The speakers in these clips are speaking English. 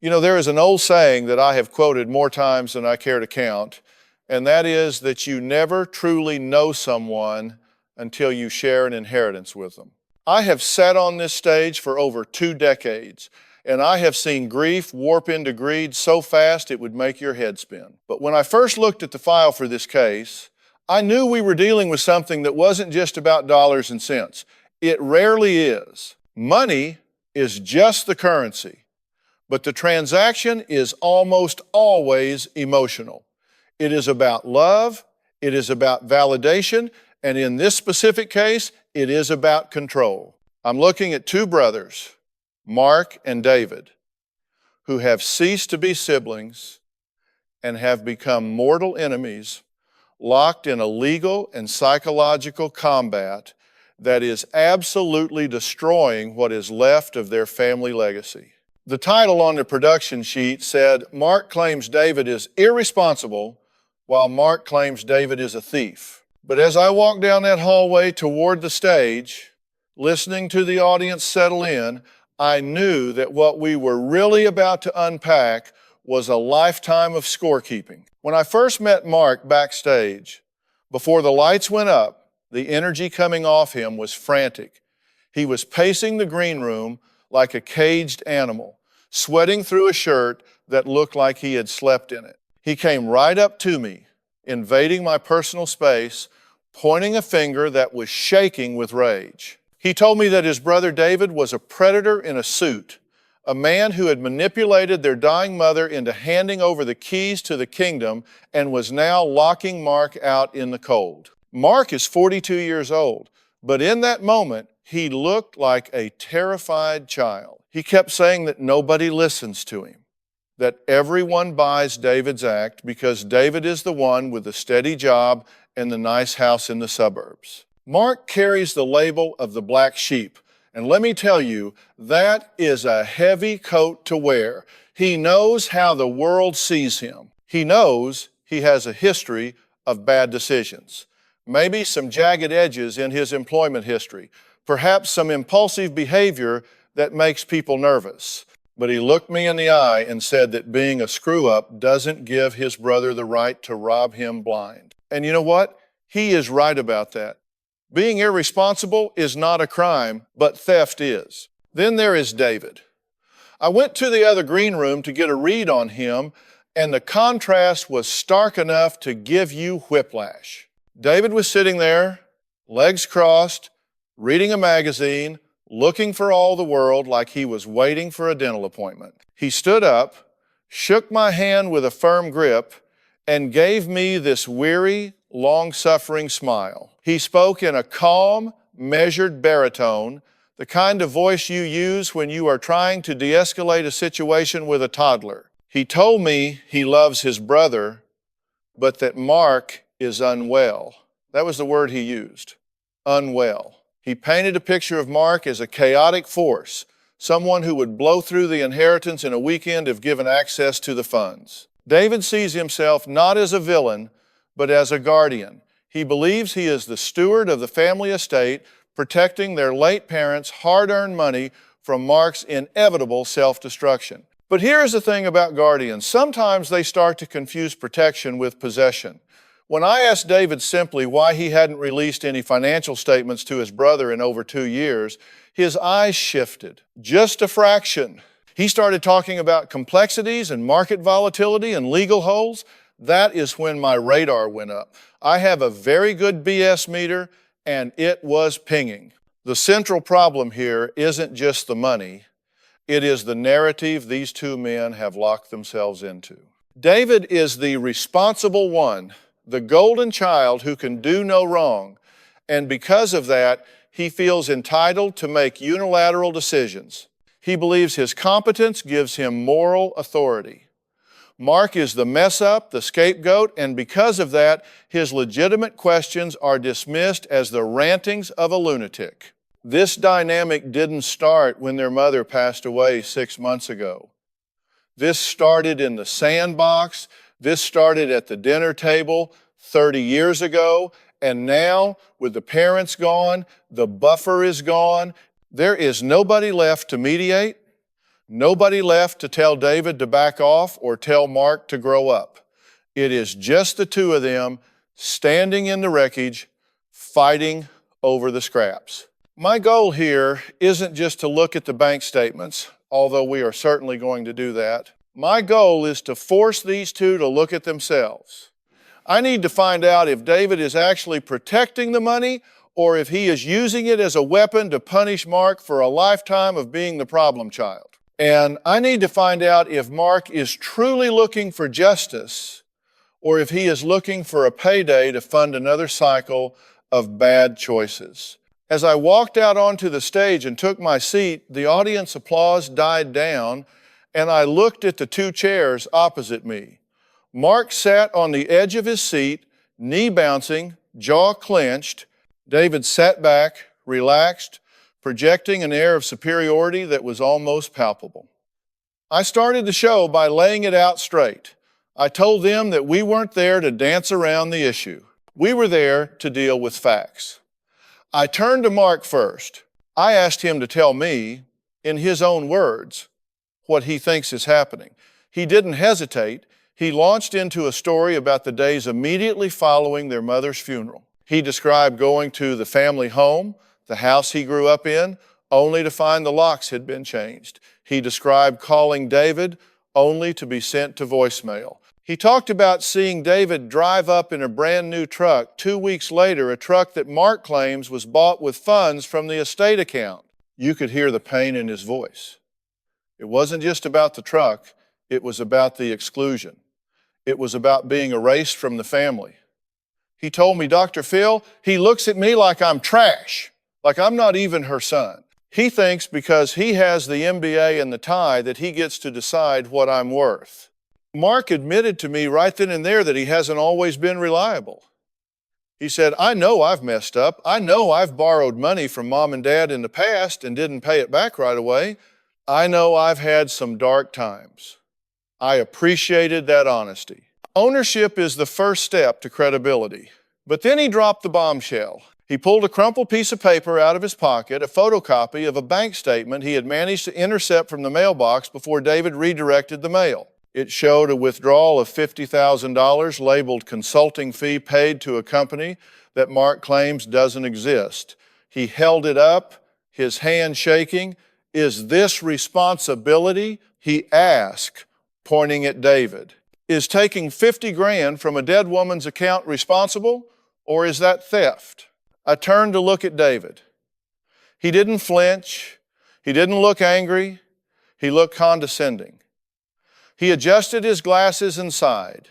You know, there is an old saying that I have quoted more times than I care to count, and that is that you never truly know someone until you share an inheritance with them. I have sat on this stage for over 2 decades, and I have seen grief warp into greed so fast it would make your head spin. But when I first looked at the file for this case, I knew we were dealing with something that wasn't just about dollars and cents. It rarely is. Money is just the currency, but the transaction is almost always emotional. It is about love, it is about validation, and in this specific case, it is about control. I'm looking at 2 brothers, Mark and David, who have ceased to be siblings and have become mortal enemies, locked in a legal and psychological combat that is absolutely destroying what is left of their family legacy. The title on the production sheet said, Mark claims David is irresponsible, while Mark claims David is a thief. But as I walked down that hallway toward the stage, listening to the audience settle in, I knew that what we were really about to unpack was a lifetime of scorekeeping. When I first met Mark backstage, before the lights went up, the energy coming off him was frantic. He was pacing the green room like a caged animal, sweating through a shirt that looked like he had slept in it. He came right up to me, invading my personal space, pointing a finger that was shaking with rage. He told me that his brother David was a predator in a suit, a man who had manipulated their dying mother into handing over the keys to the kingdom and was now locking Mark out in the cold. Mark is 42 years old, but in that moment, he looked like a terrified child. He kept saying that nobody listens to him, that everyone buys David's act because David is the one with the steady job and the nice house in the suburbs. Mark carries the label of the black sheep, and let me tell you, that is a heavy coat to wear. He knows how the world sees him. He knows he has a history of bad decisions, maybe some jagged edges in his employment history, perhaps some impulsive behavior that makes people nervous. But he looked me in the eye and said that being a screw-up doesn't give his brother the right to rob him blind. And you know what? He is right about that. Being irresponsible is not a crime, but theft is. Then there is David. I went to the other green room to get a read on him, and the contrast was stark enough to give you whiplash. David was sitting there, legs crossed, reading a magazine, looking for all the world like he was waiting for a dental appointment. He stood up, shook my hand with a firm grip, and gave me this weary, long-suffering smile. He spoke in a calm, measured baritone, the kind of voice you use when you are trying to de-escalate a situation with a toddler. He told me he loves his brother, but that Mark is unwell. That was the word he used, unwell. He painted a picture of Mark as a chaotic force, someone who would blow through the inheritance in a weekend if given access to the funds. David sees himself not as a villain, but as a guardian. He believes he is the steward of the family estate, protecting their late parents' hard-earned money from Mark's inevitable self-destruction. But here's the thing about guardians. Sometimes they start to confuse protection with possession. When I asked David simply why he hadn't released any financial statements to his brother in over 2 years, his eyes shifted, just a fraction. He started talking about complexities and market volatility and legal holes. That is when my radar went up. I have a very good BS meter, and it was pinging. The central problem here isn't just the money. It is the narrative these 2 men have locked themselves into. David is the responsible one, the golden child who can do no wrong, and because of that, he feels entitled to make unilateral decisions. He believes his competence gives him moral authority. Mark is the mess-up, the scapegoat, and because of that, his legitimate questions are dismissed as the rantings of a lunatic. This dynamic didn't start when their mother passed away 6 months ago. This started in the sandbox. This started at the dinner table 30 years ago, and now, with the parents gone, the buffer is gone. There is nobody left to mediate, Nobody left to tell David to back off or tell Mark to grow up. It is just the two of them standing in the wreckage, fighting over the scraps. My goal here isn't just to look at the bank statements, although we are certainly going to do that. My goal is to force these two to look at themselves. I need to find out if David is actually protecting the money or if he is using it as a weapon to punish Mark for a lifetime of being the problem child. And I need to find out if Mark is truly looking for justice or if he is looking for a payday to fund another cycle of bad choices. As I walked out onto the stage and took my seat, the audience applause died down, and I looked at the two chairs opposite me. Mark sat on the edge of his seat, knee bouncing, jaw clenched. David sat back, relaxed, projecting an air of superiority that was almost palpable. I started the show by laying it out straight. I told them that we weren't there to dance around the issue. We were there to deal with facts. I turned to Mark first. I asked him to tell me, in his own words, what he thinks is happening. He didn't hesitate. He launched into a story about the days immediately following their mother's funeral. He described going to the family home, the house he grew up in, only to find the locks had been changed. He described calling David only to be sent to voicemail. He talked about seeing David drive up in a brand new truck 2 weeks later, a truck that Mark claims was bought with funds from the estate account. You could hear the pain in his voice. It wasn't just about the truck, it was about the exclusion. It was about being erased from the family. He told me, Dr. Phil, he looks at me like I'm trash, like I'm not even her son. He thinks because he has the MBA and the tie that he gets to decide what I'm worth. Mark admitted to me right then and there that he hasn't always been reliable. He said, I know I've messed up. I know I've borrowed money from mom and dad in the past and didn't pay it back right away. I know I've had some dark times. I appreciated that honesty. Ownership is the first step to credibility. But then he dropped the bombshell. He pulled a crumpled piece of paper out of his pocket, a photocopy of a bank statement he had managed to intercept from the mailbox before David redirected the mail. It showed a withdrawal of $50,000 labeled consulting fee paid to a company that Mark claims doesn't exist. He held it up, his hand shaking. Is this responsibility? He asked, pointing at David. Is taking 50 grand from a dead woman's account responsible, or is that theft? I turned to look at David. He didn't flinch. He didn't look angry. He looked condescending. He adjusted his glasses and sighed,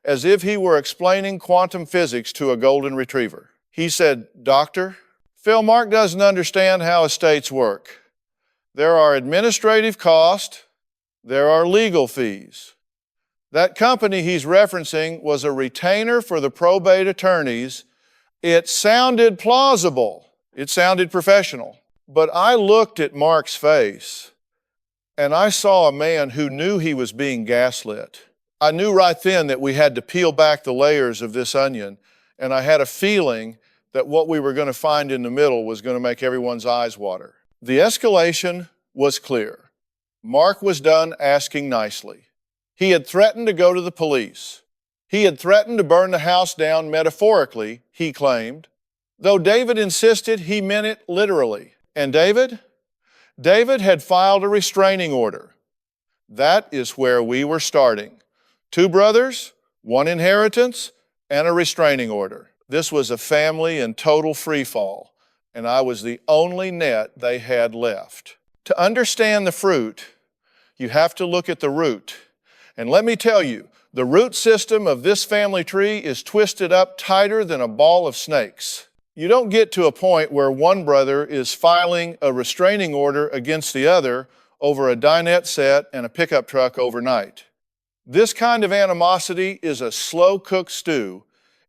as if he were explaining quantum physics to a golden retriever. He said, Doctor, Phil, Mark doesn't understand how estates work. There are administrative costs. There are legal fees. That company he's referencing was a retainer for the probate attorneys. It sounded plausible. It sounded professional. But I looked at Mark's face, and I saw a man who knew he was being gaslit. I knew right then that we had to peel back the layers of this onion, and I had a feeling that what we were going to find in the middle was going to make everyone's eyes water. The escalation was clear. Mark was done asking nicely. He had threatened to go to the police. He had threatened to burn the house down metaphorically, he claimed, though David insisted he meant it literally. And David had filed a restraining order. That is where we were starting. 2 brothers, 1 inheritance, and a restraining order. This was a family in total free fall, and I was the only net they had left. To understand the fruit, you have to look at the root. And let me tell you, the root system of this family tree is twisted up tighter than a ball of snakes. You don't get to a point where one brother is filing a restraining order against the other over a dinette set and a pickup truck overnight. This kind of animosity is a slow-cooked stew.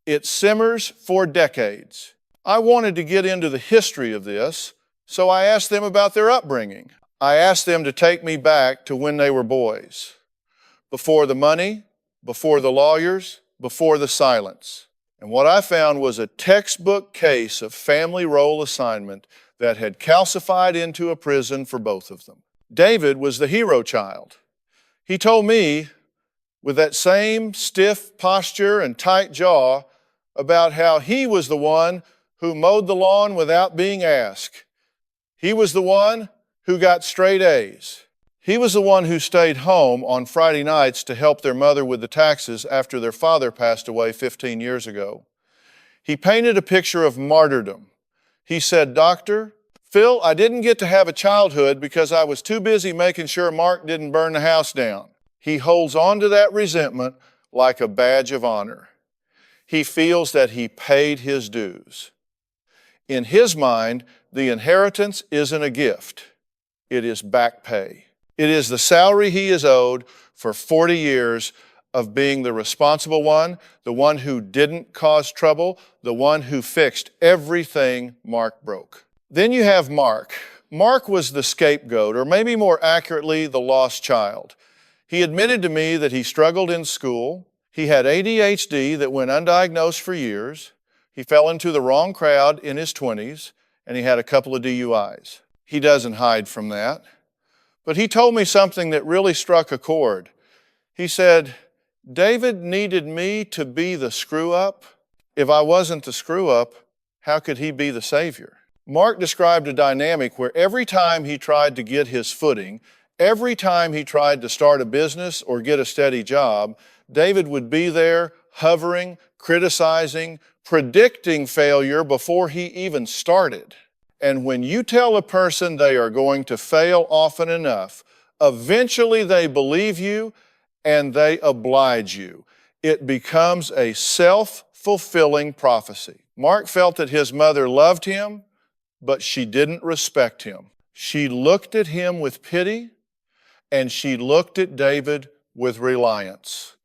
It simmers for decades. I wanted to get into the history of this, so I asked them about their upbringing. I asked them to take me back to when they were boys. Before the money, before the lawyers, before the silence. And what I found was a textbook case of family role assignment that had calcified into a prison for both of them. David was the hero child. He told me, with that same stiff posture and tight jaw, about how he was the one who mowed the lawn without being asked. He was the one who got straight A's. He was the one who stayed home on Friday nights to help their mother with the taxes after their father passed away 15 years ago. He painted a picture of martyrdom. He said, "Doctor, Phil, I didn't get to have a childhood because I was too busy making sure Mark didn't burn the house down." He holds on to that resentment like a badge of honor. He feels that he paid his dues. In his mind, the inheritance isn't a gift. It is back pay. It is the salary he is owed for 40 years of being the responsible one, the one who didn't cause trouble, the one who fixed everything Mark broke. Then you have Mark. Mark was the scapegoat, or maybe more accurately, the lost child. He admitted to me that he struggled in school. He had ADHD that went undiagnosed for years. He fell into the wrong crowd in his 20s, and he had a couple of DUIs. He doesn't hide from that. But he told me something that really struck a chord. He said, "David needed me to be the screw-up. If I wasn't the screw-up, how could he be the savior?" Mark described a dynamic where every time he tried to get his footing, every time he tried to start a business or get a steady job, David would be there, hovering, criticizing, predicting failure before he even started. And when you tell a person they are going to fail often enough, eventually they believe you and they oblige you. It becomes a self-fulfilling prophecy. Mark felt that his mother loved him, but she didn't respect him. She looked at him with pity, and she looked at David with reliance.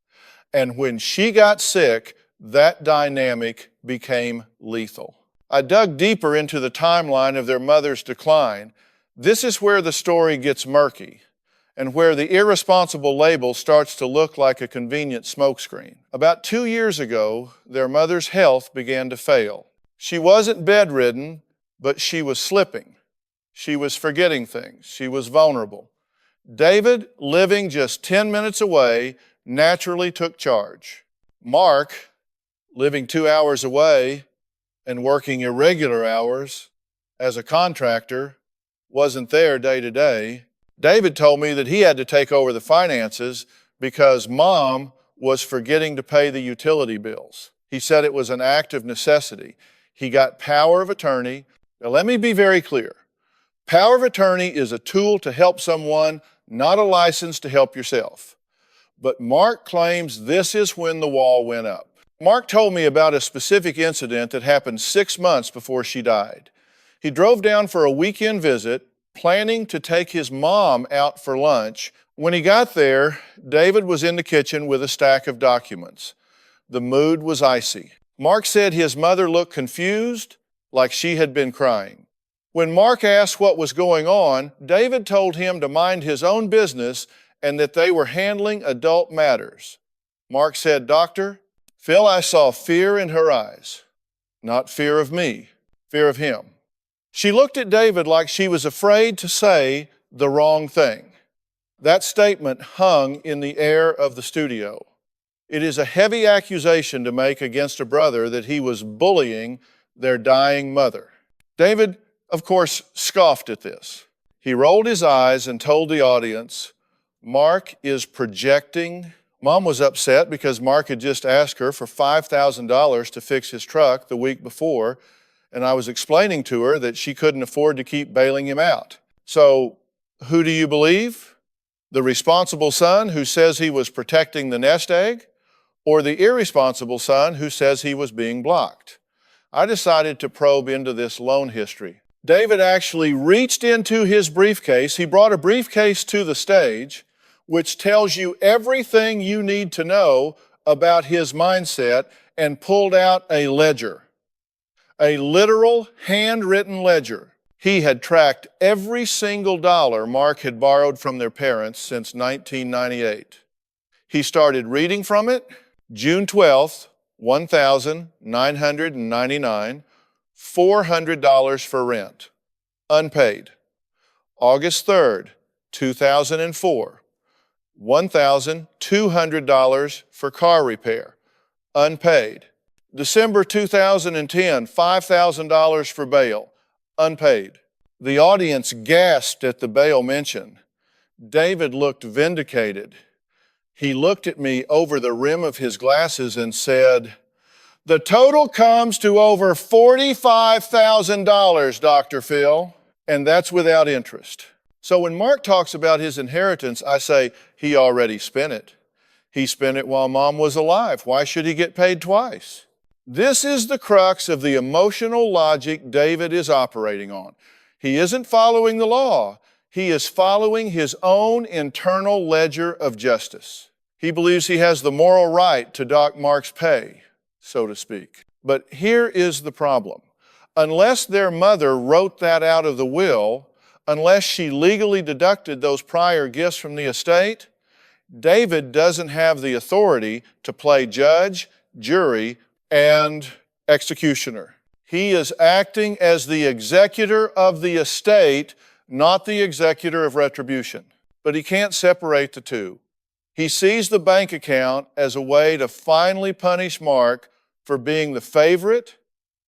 And when she got sick, that dynamic became lethal. I dug deeper into the timeline of their mother's decline. This is where the story gets murky and where the irresponsible label starts to look like a convenient smokescreen. About 2 years ago, their mother's health began to fail. She wasn't bedridden, but she was slipping. She was forgetting things. She was vulnerable. David, living just 10 minutes away, naturally took charge. Mark, living 2 hours away and working irregular hours as a contractor, wasn't there day to day. David told me that he had to take over the finances because Mom was forgetting to pay the utility bills. He said it was an act of necessity. He got power of attorney. Now, let me be very clear. Power of attorney is a tool to help someone, not a license to help yourself. But Mark claims this is when the wall went up. Mark told me about a specific incident that happened 6 months before she died. He drove down for a weekend visit, planning to take his mom out for lunch. When he got there, David was in the kitchen with a stack of documents. The mood was icy. Mark said his mother looked confused, like she had been crying. When Mark asked what was going on, David told him to mind his own business and that they were handling adult matters. Mark said, "Doctor, Phil, I saw fear in her eyes. Not fear of me, fear of him." She looked at David like she was afraid to say the wrong thing. That statement hung in the air of the studio. It is a heavy accusation to make against a brother that he was bullying their dying mother. David, of course, scoffed at this. He rolled his eyes and told the audience, "Mark is projecting." Mom was upset because Mark had just asked her for $5,000 to fix his truck the week before, and I was explaining to her that she couldn't afford to keep bailing him out. So, who do you believe? The responsible son who says he was protecting the nest egg, or the irresponsible son who says he was being blocked? I decided to probe into this loan history. David actually reached into his briefcase. He brought a briefcase to the stage, which tells you everything you need to know about his mindset, and pulled out a ledger, a literal handwritten ledger. He had tracked every single dollar Mark had borrowed from their parents since 1998. He started reading from it. June 12th, $1,999, $400 for rent, unpaid. August 3rd, 2004, $1,200 for car repair, unpaid. December 2010, $5,000 for bail, unpaid. The audience gasped at the bail mention. David looked vindicated. He looked at me over the rim of his glasses and said, "The total comes to over $45,000, Dr. Phil, and that's without interest." So when Mark talks about his inheritance, I say, he already spent it. He spent it while Mom was alive. Why should he get paid twice? This is the crux of the emotional logic David is operating on. He isn't following the law. He is following his own internal ledger of justice. He believes he has the moral right to dock Mark's pay, so to speak. But here is the problem. Unless their mother wrote that out of the will, unless she legally deducted those prior gifts from the estate, David doesn't have the authority to play judge, jury, and executioner. He is acting as the executor of the estate, not the executor of retribution. But he can't separate the two. He sees the bank account as a way to finally punish Mark for being the favorite,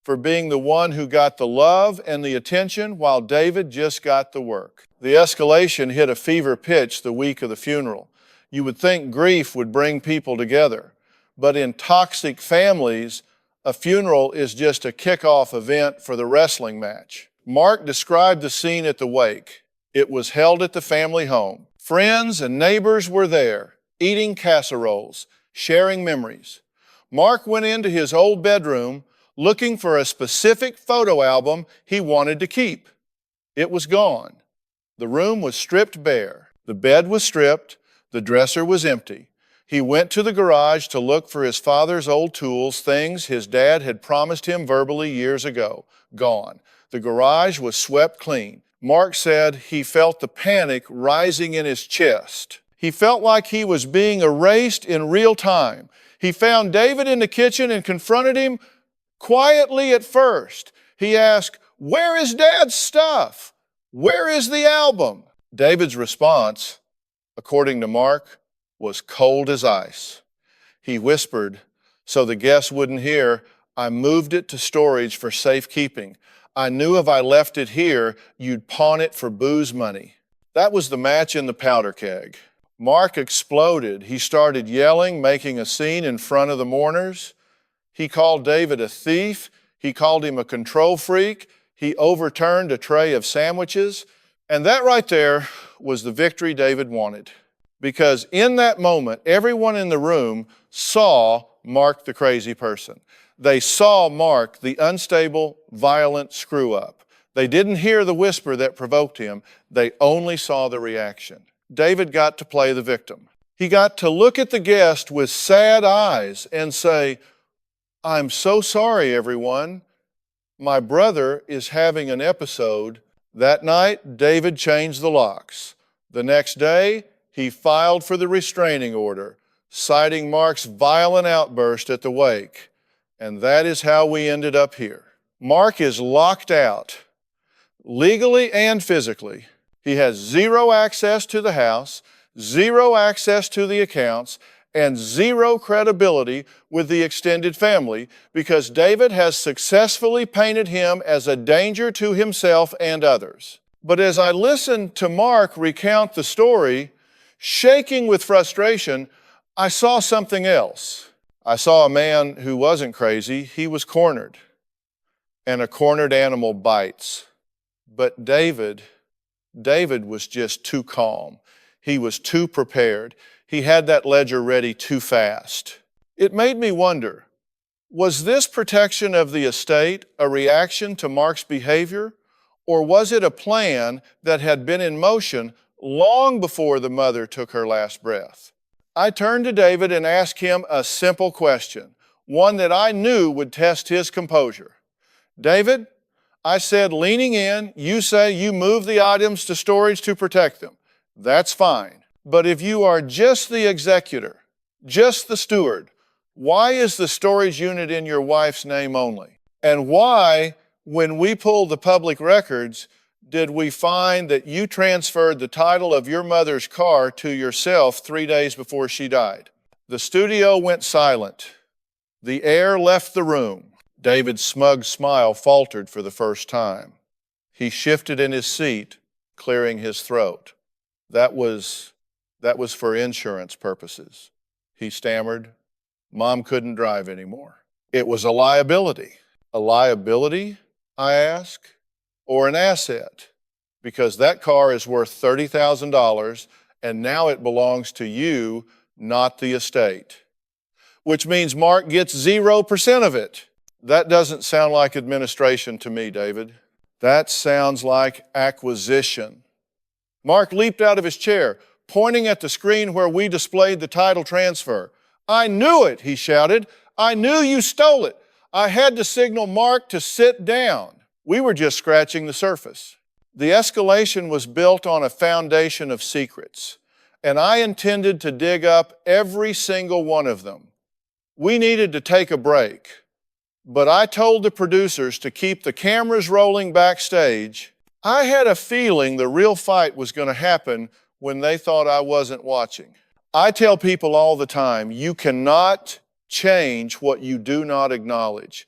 for being the one who got the love and the attention while David just got the work. The escalation hit a fever pitch the week of the funeral. You would think grief would bring people together, but in toxic families, a funeral is just a kickoff event for the wrestling match. Mark described the scene at the wake. It was held at the family home. Friends and neighbors were there, eating casseroles, sharing memories. Mark went into his old bedroom looking for a specific photo album he wanted to keep. It was gone. The room was stripped bare. The bed was stripped. The dresser was empty. He went to the garage to look for his father's old tools, things his dad had promised him verbally years ago. Gone. The garage was swept clean. Mark said he felt the panic rising in his chest. He felt like he was being erased in real time. He found David in the kitchen and confronted him quietly at first. He asked, "Where is Dad's stuff? Where is the album?" David's response, according to Mark, was cold as ice. He whispered, so the guests wouldn't hear, "I moved it to storage for safekeeping. I knew if I left it here, you'd pawn it for booze money." That was the match in the powder keg. Mark exploded. He started yelling, making a scene in front of the mourners. He called David a thief. He called him a control freak. He overturned a tray of sandwiches. And that right there was the victory David wanted. Because in that moment, everyone in the room saw Mark the crazy person. They saw Mark the unstable, violent screw-up. They didn't hear the whisper that provoked him. They only saw the reaction. David got to play the victim. He got to look at the guest with sad eyes and say, "I'm so sorry, everyone. My brother is having an episode." That night, David changed the locks. The next day, he filed for the restraining order, citing Mark's violent outburst at the wake. And that is how we ended up here. Mark is locked out, legally and physically. He has zero access to the house, zero access to the accounts, and zero credibility with the extended family because David has successfully painted him as a danger to himself and others. But as I listened to Mark recount the story, shaking with frustration, I saw something else. I saw a man who wasn't crazy. He was cornered, and a cornered animal bites. But David was just too calm. He was too prepared. He had that ledger ready too fast. It made me wonder, was this protection of the estate a reaction to Mark's behavior, or was it a plan that had been in motion long before the mother took her last breath? I turned to David and asked him a simple question, one that I knew would test his composure. "David," I said, leaning in, "you say you move the items to storage to protect them. That's fine. But if you are just the executor, just the steward, why is the storage unit in your wife's name only? And why, when we pull the public records, did we find that you transferred the title of your mother's car to yourself 3 days before she died. The studio went silent. The air left the room. David's smug smile faltered for the first time. He shifted in his seat, clearing his throat. That was for insurance purposes. He stammered. Mom couldn't drive anymore. It was a liability. A liability, I ask, or an asset? Because that car is worth $30,000 and now it belongs to you, not the estate. Which means Mark gets 0% of it. That doesn't sound like administration to me, David. That sounds like acquisition. Mark leaped out of his chair, pointing at the screen where we displayed the title transfer. I knew it, he shouted. I knew you stole it. I had to signal Mark to sit down. We were just scratching the surface. The escalation was built on a foundation of secrets, and I intended to dig up every single one of them. We needed to take a break, but I told the producers to keep the cameras rolling backstage. I had a feeling the real fight was going to happen when they thought I wasn't watching. I tell people all the time, you cannot change what you do not acknowledge.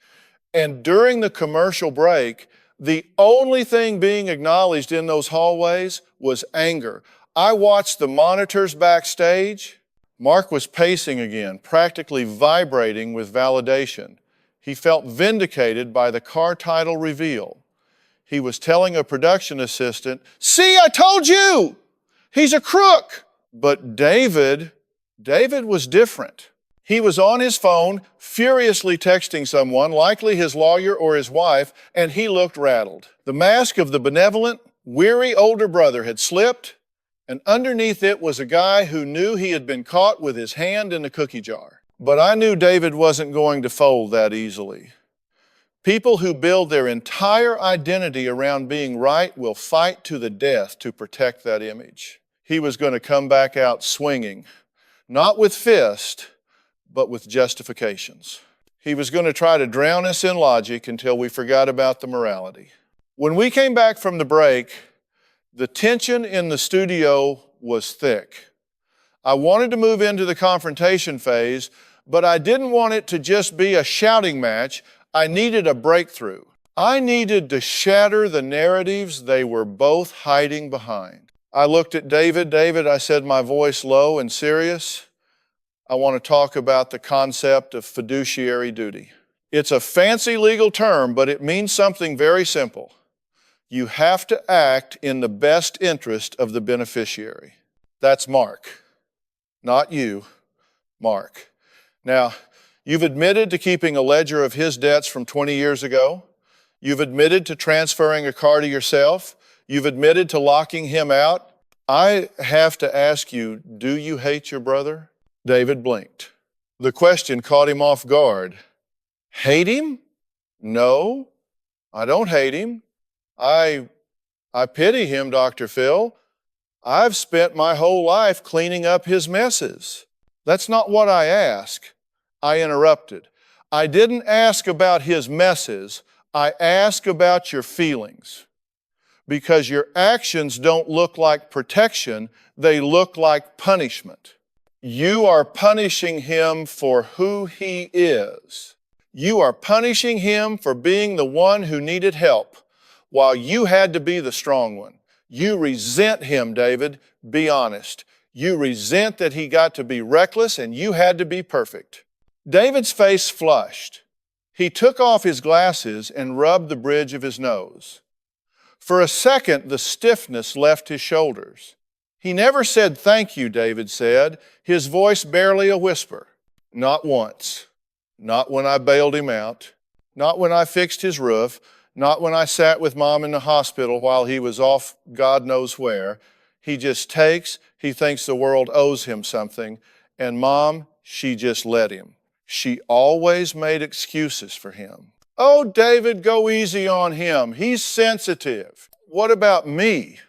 And during the commercial break, the only thing being acknowledged in those hallways was anger. I watched the monitors backstage. Mark was pacing again, practically vibrating with validation. He felt vindicated by the car title reveal. He was telling a production assistant, "See, I told you! He's a crook!" But David was different. He was on his phone, furiously texting someone, likely his lawyer or his wife, and he looked rattled. The mask of the benevolent, weary older brother had slipped, and underneath it was a guy who knew he had been caught with his hand in the cookie jar. But I knew David wasn't going to fold that easily. People who build their entire identity around being right will fight to the death to protect that image. He was going to come back out swinging, not with fist, but with justifications. He was going to try to drown us in logic until we forgot about the morality. When we came back from the break, the tension in the studio was thick. I wanted to move into the confrontation phase, but I didn't want it to just be a shouting match. I needed a breakthrough. I needed to shatter the narratives they were both hiding behind. I looked at David. David, I said, my voice low and serious, I want to talk about the concept of fiduciary duty. It's a fancy legal term, but it means something very simple. You have to act in the best interest of the beneficiary. That's Mark, not you, Mark. Now, you've admitted to keeping a ledger of his debts from 20 years ago. You've admitted to transferring a car to yourself. You've admitted to locking him out. I have to ask you, do you hate your brother? David blinked. The question caught him off guard. Hate him? No, I don't hate him. I pity him, Dr. Phil. I've spent my whole life cleaning up his messes. That's not what I ask. I interrupted. I didn't ask about his messes. I ask about your feelings. Because your actions don't look like protection, they look like punishment. You are punishing him for who he is. You are punishing him for being the one who needed help, while you had to be the strong one. You resent him, David. Be honest. You resent that he got to be reckless and you had to be perfect. David's face flushed. He took off his glasses and rubbed the bridge of his nose. For a second, the stiffness left his shoulders. He never said thank you, David said, his voice barely a whisper. Not once. Not when I bailed him out. Not when I fixed his roof. Not when I sat with Mom in the hospital while he was off God knows where. He just takes, he thinks the world owes him something, and Mom, she just let him. She always made excuses for him. Oh, David, go easy on him. He's sensitive. What about me?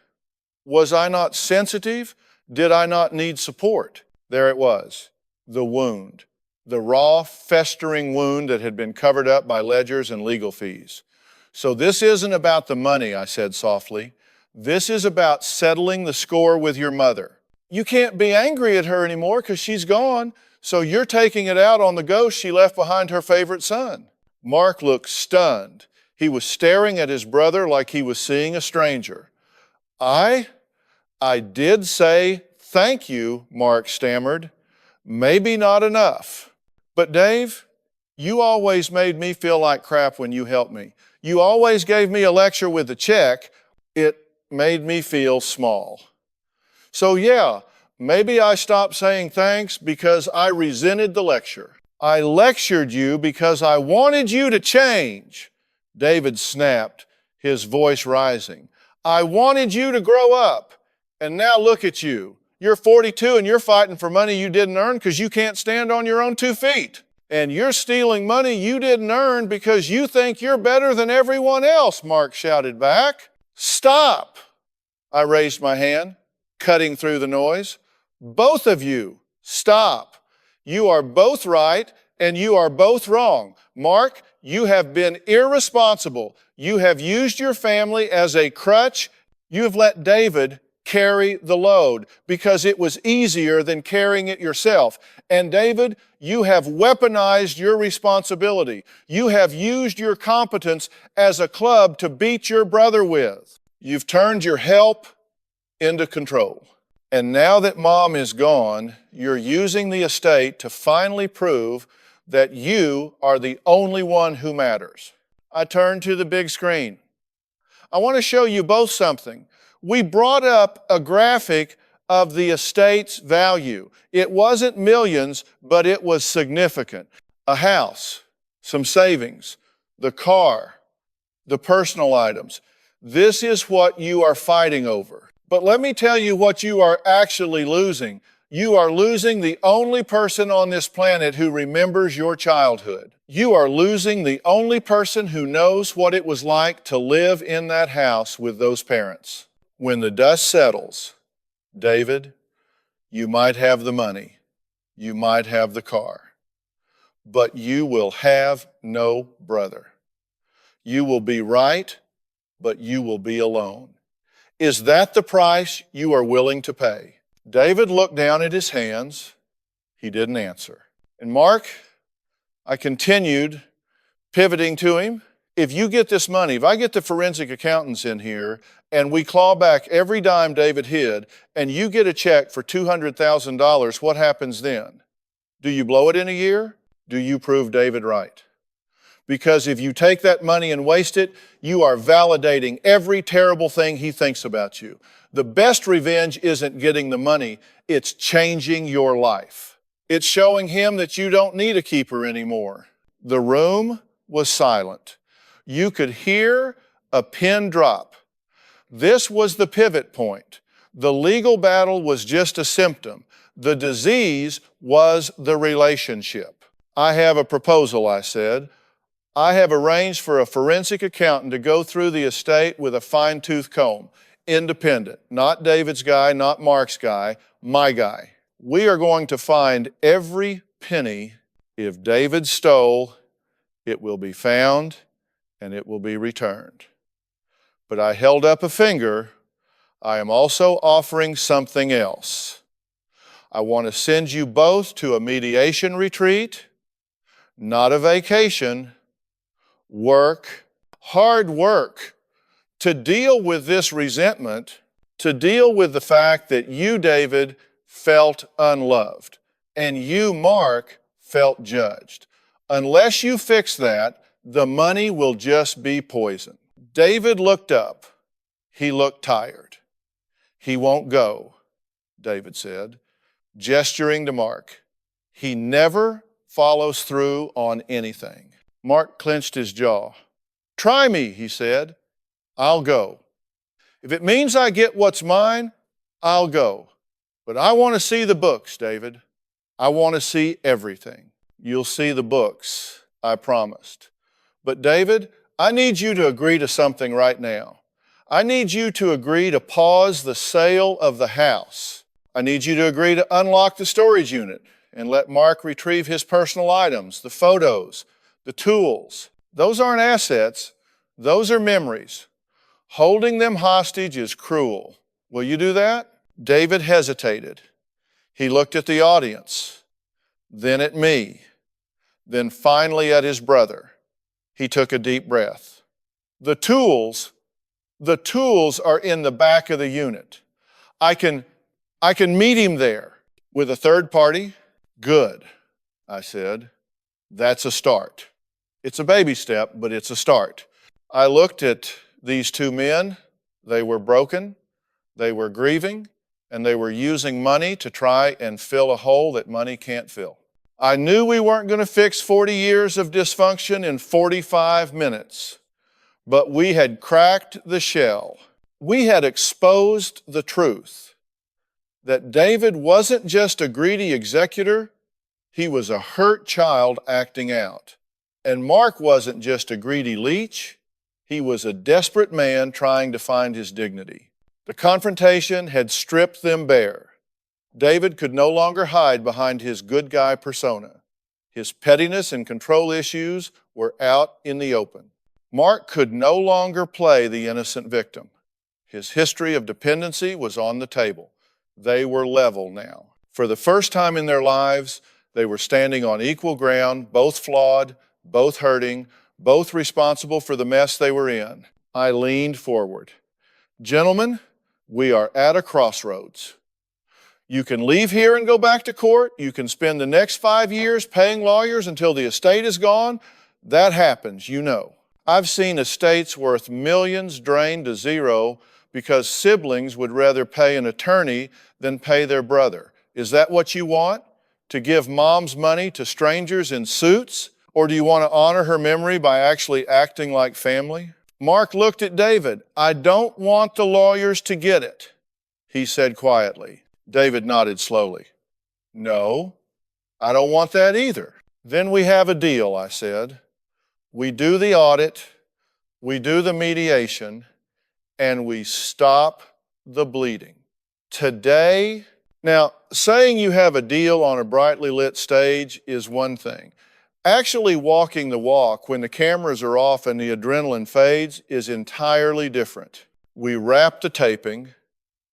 Was I not sensitive? Did I not need support? There it was, the wound, the raw, festering wound that had been covered up by ledgers and legal fees. So this isn't about the money, I said softly. This is about settling the score with your mother. You can't be angry at her anymore because she's gone, so you're taking it out on the ghost she left behind her favorite son. Mark looked stunned. He was staring at his brother like he was seeing a stranger. I did say thank you, Mark stammered. Maybe not enough. But Dave, you always made me feel like crap when you helped me. You always gave me a lecture with a check. It made me feel small. So yeah, maybe I stopped saying thanks because I resented the lecture. I lectured you because I wanted you to change. David snapped, his voice rising. I wanted you to grow up. And now look at you. You're 42 and you're fighting for money you didn't earn because you can't stand on your own 2 feet. And you're stealing money you didn't earn because you think you're better than everyone else, Mark shouted back. Stop! I raised my hand, cutting through the noise. Both of you, stop. You are both right and you are both wrong. Mark, you have been irresponsible. You have used your family as a crutch. You have let David carry the load because it was easier than carrying it yourself. And David, you have weaponized your responsibility. You have used your competence as a club to beat your brother with. You've turned your help into control. And now that mom is gone, you're using the estate to finally prove that you are the only one who matters. I turned to the big screen. I want to show you both something. We brought up a graphic of the estate's value. It wasn't millions, but it was significant. A house, some savings, the car, the personal items. This is what you are fighting over. But let me tell you what you are actually losing. You are losing the only person on this planet who remembers your childhood. You are losing the only person who knows what it was like to live in that house with those parents. When the dust settles, David, you might have the money, you might have the car, but you will have no brother. You will be right, but you will be alone. Is that the price you are willing to pay? David looked down at his hands. He didn't answer. And Mark, I continued pivoting to him. If you get this money, if I get the forensic accountants in here and we claw back every dime David hid and you get a check for $200,000, what happens then? Do you blow it in a year? Do you prove David right? Because if you take that money and waste it, you are validating every terrible thing he thinks about you. The best revenge isn't getting the money, it's changing your life. It's showing him that you don't need a keeper anymore. The room was silent. You could hear a pin drop. This was the pivot point. The legal battle was just a symptom. The disease was the relationship. I have a proposal, I said. I have arranged for a forensic accountant to go through the estate with a fine-tooth comb. Independent. Not David's guy, not Mark's guy, my guy. We are going to find every penny. If David stole, it will be found and it will be returned. But I held up a finger. I am also offering something else. I want to send you both to a mediation retreat, not a vacation. Work, hard work, to deal with this resentment, to deal with the fact that you, David, felt unloved, and you, Mark, felt judged. Unless you fix that, the money will just be poison. David looked up. He looked tired. He won't go, David said, gesturing to Mark. He never follows through on anything. Mark clenched his jaw. Try me, he said. I'll go. If it means I get what's mine, I'll go. But I want to see the books, David. I want to see everything. You'll see the books, I promised. But David, I need you to agree to something right now. I need you to agree to pause the sale of the house. I need you to agree to unlock the storage unit and let Mark retrieve his personal items, the photos, the tools. Those aren't assets. Those are memories. Holding them hostage is cruel. Will you do that? David hesitated. He looked at the audience, then at me, then finally at his brother. He took a deep breath. The tools are in the back of the unit. I can meet him there with a third party. Good, I said. That's a start. It's a baby step, but it's a start. I looked at these two men. They were broken, they were grieving, and they were using money to try and fill a hole that money can't fill. I knew we weren't going to fix 40 years of dysfunction in 45 minutes, but we had cracked the shell. We had exposed the truth that David wasn't just a greedy executor, he was a hurt child acting out. And Mark wasn't just a greedy leech, he was a desperate man trying to find his dignity. The confrontation had stripped them bare. David could no longer hide behind his good guy persona. His pettiness and control issues were out in the open. Mark could no longer play the innocent victim. His history of dependency was on the table. They were level now. For the first time in their lives, they were standing on equal ground, both flawed, both hurting, both responsible for the mess they were in. I leaned forward. Gentlemen, we are at a crossroads. You can leave here and go back to court. You can spend the next 5 years paying lawyers until the estate is gone. That happens, you know. I've seen estates worth millions drained to zero because siblings would rather pay an attorney than pay their brother. Is that what you want? To give mom's money to strangers in suits? Or do you want to honor her memory by actually acting like family? Mark looked at David. I don't want the lawyers to get it, he said quietly. David nodded slowly. No, I don't want that either. Then we have a deal, I said. We do the audit, we do the mediation, and we stop the bleeding. Today, now, saying you have a deal on a brightly lit stage is one thing. Actually walking the walk when the cameras are off and the adrenaline fades is entirely different. We wrapped the taping,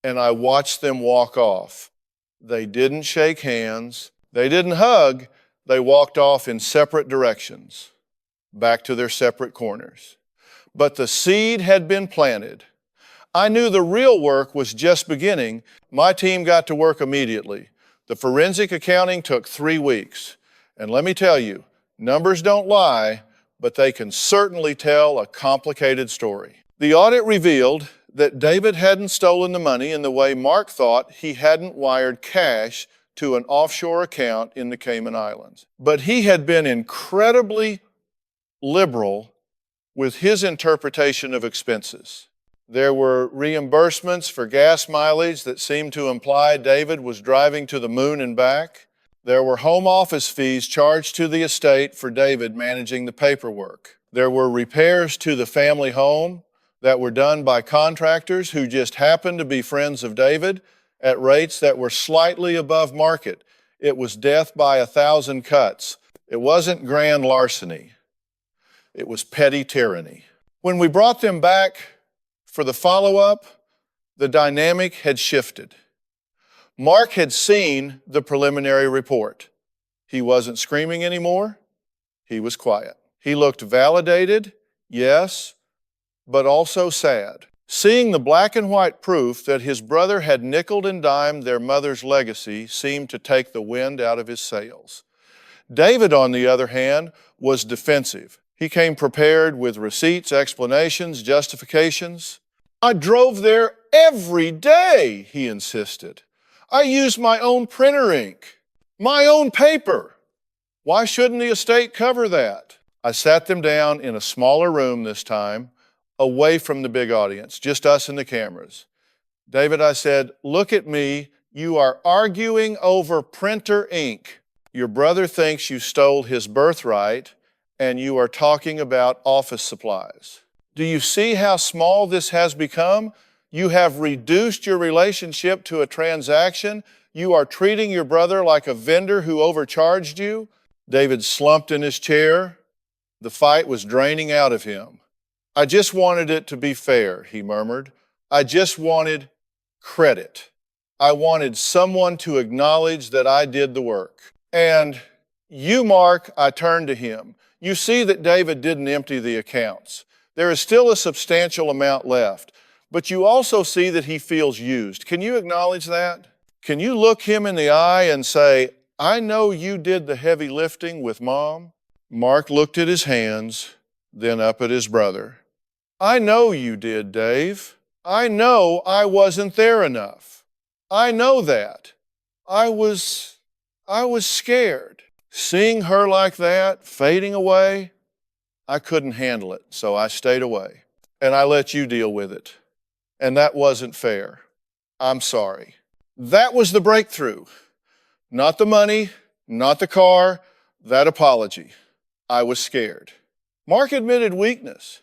and I watched them walk off. They didn't shake hands. They didn't hug. They walked off in separate directions, back to their separate corners. But the seed had been planted. I knew the real work was just beginning. My team got to work immediately. The forensic accounting took 3 weeks. And let me tell you, numbers don't lie, but they can certainly tell a complicated story. The audit revealed that David hadn't stolen the money in the way Mark thought. He hadn't wired cash to an offshore account in the Cayman Islands. But he had been incredibly liberal with his interpretation of expenses. There were reimbursements for gas mileage that seemed to imply David was driving to the moon and back. There were home office fees charged to the estate for David managing the paperwork. There were repairs to the family home that were done by contractors who just happened to be friends of David at rates that were slightly above market. It was death by 1,000 cuts. It wasn't grand larceny. It was petty tyranny. When we brought them back for the follow-up, the dynamic had shifted. Mark had seen the preliminary report. He wasn't screaming anymore. He was quiet. He looked validated, yes, but also sad. Seeing the black and white proof that his brother had nickeled and dimed their mother's legacy seemed to take the wind out of his sails. David, on the other hand, was defensive. He came prepared with receipts, explanations, justifications. I drove there every day, he insisted. I used my own printer ink, my own paper. Why shouldn't the estate cover that? I sat them down in a smaller room this time, away from the big audience, just us and the cameras. David, I said, look at me. You are arguing over printer ink. Your brother thinks you stole his birthright, and you are talking about office supplies. Do you see how small this has become? You have reduced your relationship to a transaction. You are treating your brother like a vendor who overcharged you. David slumped in his chair. The fight was draining out of him. I just wanted it to be fair, he murmured. I just wanted credit. I wanted someone to acknowledge that I did the work. And you, Mark, I turned to him. You see that David didn't empty the accounts. There is still a substantial amount left, but you also see that he feels used. Can you acknowledge that? Can you look him in the eye and say, I know you did the heavy lifting with Mom? Mark looked at his hands, then up at his brother. I know you did, Dave. I know I wasn't there enough. I know that. I was scared. Seeing her like that, fading away, I couldn't handle it, so I stayed away. And I let you deal with it. And that wasn't fair. I'm sorry. That was the breakthrough. Not the money, not the car, that apology. I was scared. Mark admitted weakness.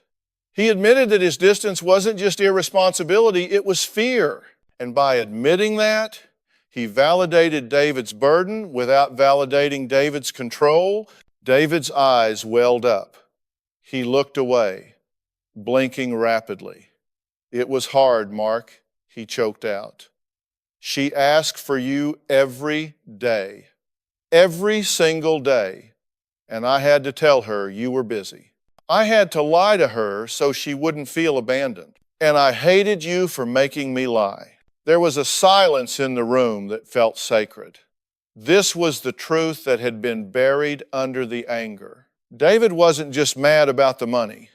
He admitted that his distance wasn't just irresponsibility, it was fear. And by admitting that, he validated David's burden without validating David's control. David's eyes welled up. He looked away, blinking rapidly. It was hard, Mark, he choked out. She asked for you every day, every single day, and I had to tell her you were busy. I had to lie to her so she wouldn't feel abandoned, and I hated you for making me lie. There was a silence in the room that felt sacred. This was the truth that had been buried under the anger. David wasn't just mad about the money.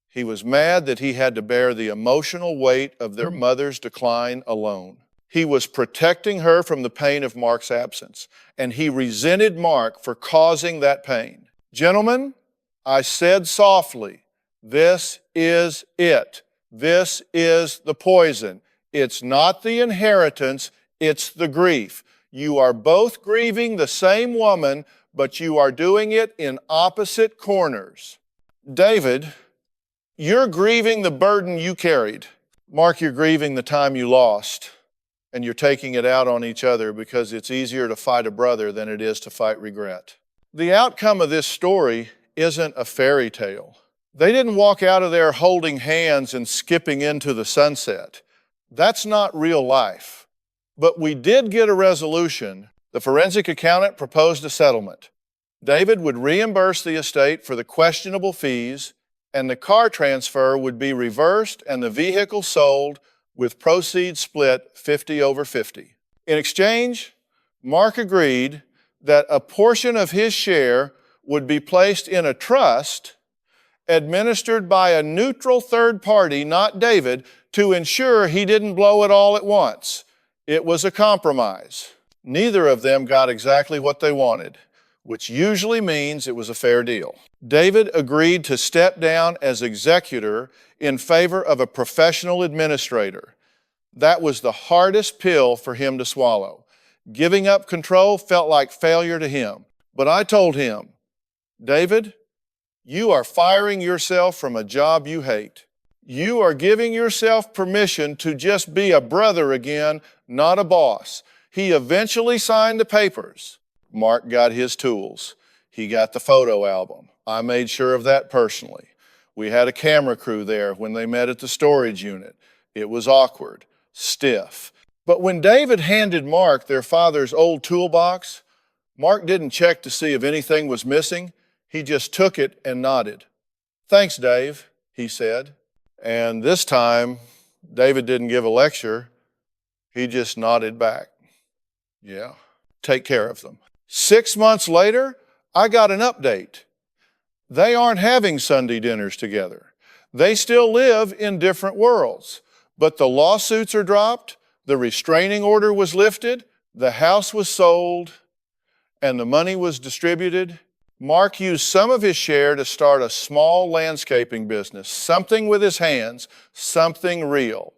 He was mad that he had to bear the emotional weight of their mother's decline alone. He was protecting her from the pain of Mark's absence, and he resented Mark for causing that pain. Gentlemen, I said softly, this is it. This is the poison. It's not the inheritance, it's the grief. You are both grieving the same woman, but you are doing it in opposite corners. David, you're grieving the burden you carried. Mark, you're grieving the time you lost, and you're taking it out on each other because it's easier to fight a brother than it is to fight regret. The outcome of this story isn't a fairy tale. They didn't walk out of there holding hands and skipping into the sunset. That's not real life. But we did get a resolution. The forensic accountant proposed a settlement. David would reimburse the estate for the questionable fees, and the car transfer would be reversed and the vehicle sold with proceeds split 50-50. In exchange, Mark agreed that a portion of his share would be placed in a trust administered by a neutral third party, not David, to ensure he didn't blow it all at once. It was a compromise. Neither of them got exactly what they wanted, which usually means it was a fair deal. David agreed to step down as executor in favor of a professional administrator. That was the hardest pill for him to swallow. Giving up control felt like failure to him. But I told him, David, you are firing yourself from a job you hate. You are giving yourself permission to just be a brother again, not a boss. He eventually signed the papers. Mark got his tools. He got the photo album. I made sure of that personally. We had a camera crew there when they met at the storage unit. It was awkward, stiff. But when David handed Mark their father's old toolbox, Mark didn't check to see if anything was missing. He just took it and nodded. Thanks, Dave, he said. And this time, David didn't give a lecture. He just nodded back. Yeah, take care of them. 6 months later, I got an update. They aren't having Sunday dinners together. They still live in different worlds. But the lawsuits are dropped, the restraining order was lifted, the house was sold, and the money was distributed. Mark used some of his share to start a small landscaping business, something with his hands, something real.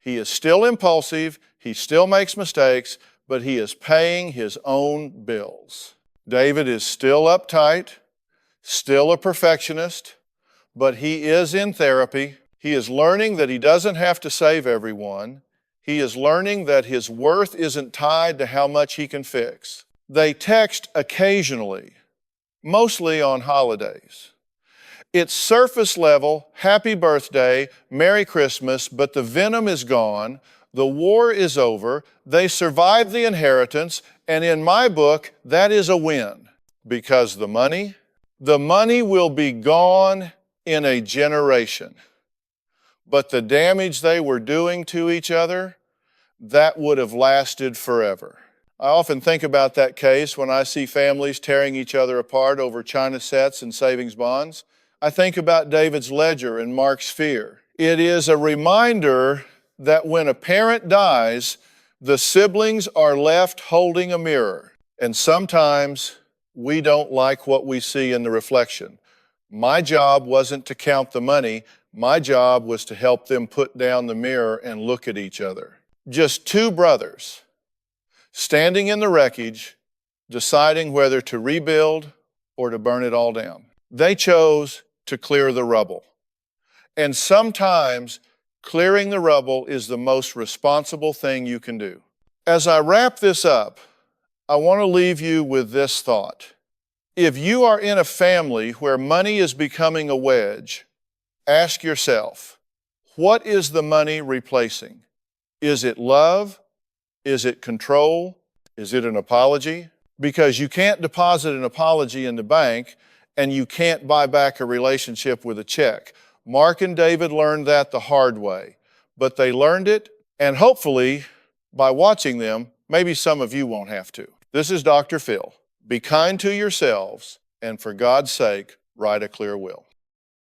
He is still impulsive, he still makes mistakes, but he is paying his own bills. David is still uptight, still a perfectionist, but he is in therapy. He is learning that he doesn't have to save everyone. He is learning that his worth isn't tied to how much he can fix. They text occasionally, mostly on holidays. It's surface level, happy birthday, Merry Christmas, but the venom is gone, the war is over, they survived the inheritance, and in my book, that is a win. Because the money will be gone in a generation. But the damage they were doing to each other, that would have lasted forever. I often think about that case when I see families tearing each other apart over china sets and savings bonds. I think about David's ledger and Mark's fear. It is a reminder that when a parent dies, the siblings are left holding a mirror. And sometimes we don't like what we see in the reflection. My job wasn't to count the money. My job was to help them put down the mirror and look at each other. Just two brothers standing in the wreckage, deciding whether to rebuild or to burn it all down. They chose to clear the rubble. And sometimes clearing the rubble is the most responsible thing you can do. As I wrap this up, I want to leave you with this thought. If you are in a family where money is becoming a wedge, ask yourself, what is the money replacing? Is it love? Is it control? Is it an apology? Because you can't deposit an apology in the bank and you can't buy back a relationship with a check. Mark and David learned that the hard way, but they learned it, and hopefully by watching them, maybe some of you won't have to. This is Dr. Phil. Be kind to yourselves, and for God's sake, write a clear will.